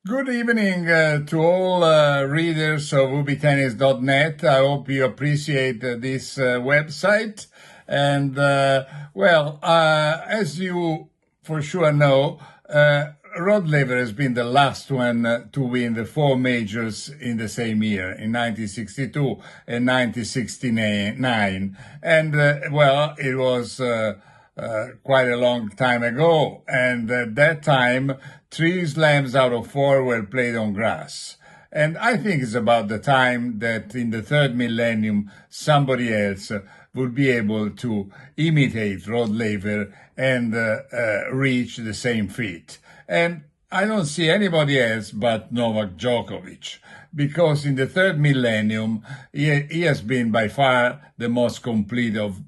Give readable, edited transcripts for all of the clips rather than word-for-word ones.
Good evening to all readers of ubitennis.net. I hope you appreciate this website. And, as you for sure know, Rod Laver has been the last one to win the four majors in the same year, in 1962 and 1969. And, it was quite a long time ago. And at that time, 3 slams out of 4 were played on grass. And I think it's about the time that in the third millennium, somebody else would be able to imitate Rod Laver and reach the same feat. And I don't see anybody else but Novak Djokovic, because in the third millennium, he has been by far the most complete of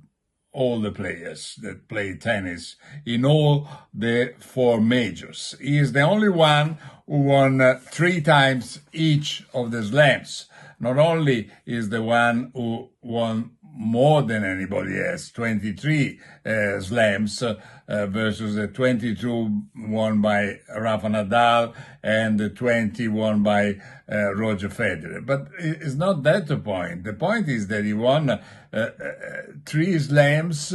all the players that play tennis in all the four majors. He is the only one who won 3 times each of the slams. Not only is the one who won more than anybody else, 23 slams versus the 22 won by Rafa Nadal and the 20 won by Roger Federer. But it's not that the point. The point is that he won 3 slams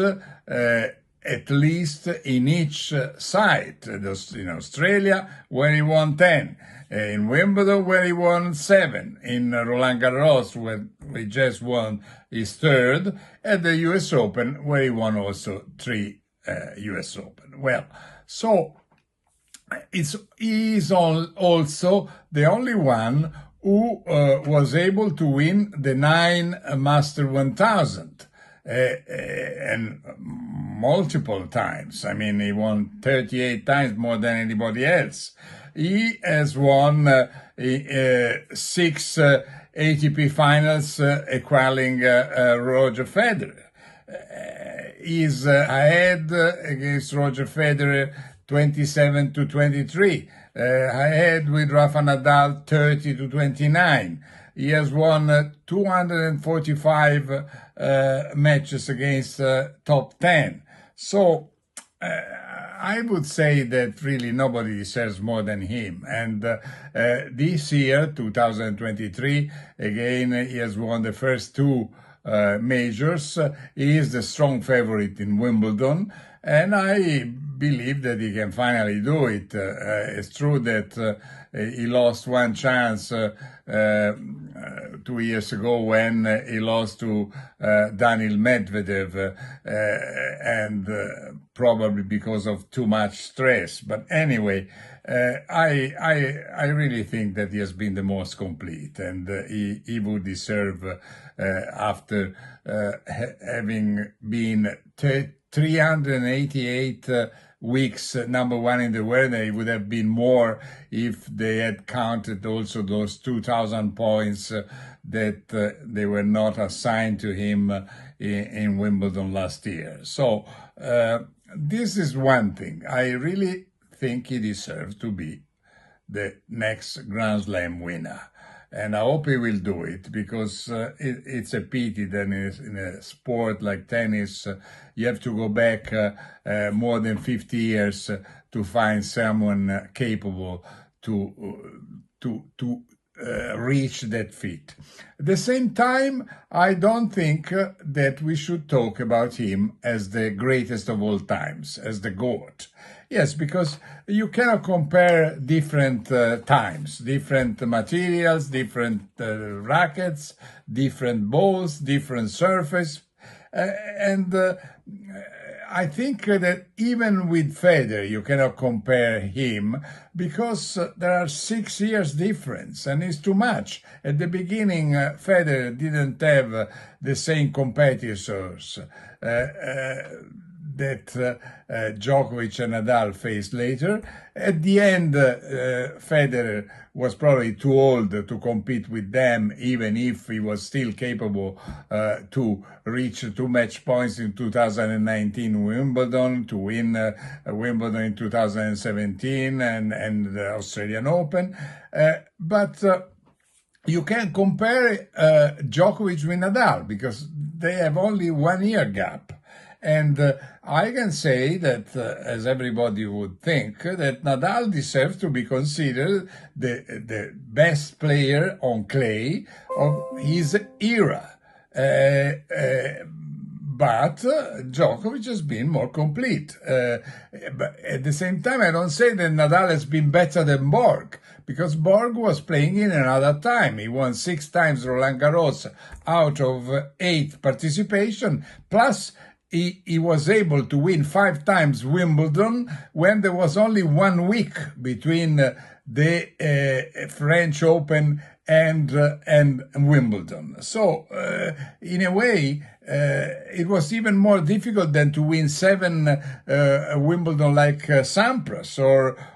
at least in each side. In Australia, where he won 10. In Wimbledon, where he won 7. In Roland Garros, where he just won his 3rd. At the US Open, where he won also 3 US Open. Well, so he is also the only one who was able to win the 9 Master 1000. And multiple times. I mean, he won 38 times, more than anybody else. He has won 6 ATP finals, equaling Roger Federer. He's ahead against Roger Federer 27-23. Ahead with Rafa Nadal 30-29. He has won 245 matches against top 10. So I would say that really nobody deserves more than him. And this year, 2023, again, he has won the first 2 majors. He is the strong favorite in Wimbledon, and I believe that he can finally do it. It's true that he lost one chance 2 years ago when he lost to Daniil Medvedev, and probably because of too much stress. But anyway, I really think that he has been the most complete, and he would deserve, after having been 388 weeks number 1 in the world. It would have been more if they had counted also those 2,000 points that they were not assigned to him in Wimbledon last year. So this is one thing. I really think he deserves to be the next Grand Slam winner. And I hope he will do it, because it's a pity that in a sport like tennis, you have to go back more than 50 years to find someone capable to reach that feat. At the same time, I don't think that we should talk about him as the greatest of all times, as the GOAT. Yes, because you cannot compare different times, different materials, different rackets, different balls, different surface. And I think that even with Federer, you cannot compare him, because there are 6 years difference, and it's too much. At the beginning, Federer didn't have the same competitors that Djokovic and Nadal faced later. At the end, Federer was probably too old to compete with them, even if he was still capable to reach 2 match points in 2019 Wimbledon, to win Wimbledon in 2017 and the Australian Open. But you can compare Djokovic with Nadal, because they have only 1 year gap. And I can say that, as everybody would think, that Nadal deserves to be considered the best player on clay of his era. But Djokovic has been more complete. But at the same time, I don't say that Nadal has been better than Borg, because Borg was playing in another time. He won 6 times Roland Garros out of 8 participation, plus he was able to win 5 times Wimbledon when there was only 1 week between the French Open and Wimbledon. So in a way, it was even more difficult than to win 7 Wimbledon like Sampras,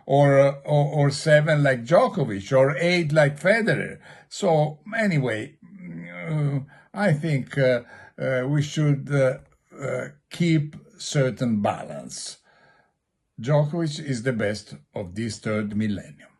or 7 like Djokovic, or 8 like Federer. So anyway, I think we should keep certain balance. Djokovic is the best of this third millennium.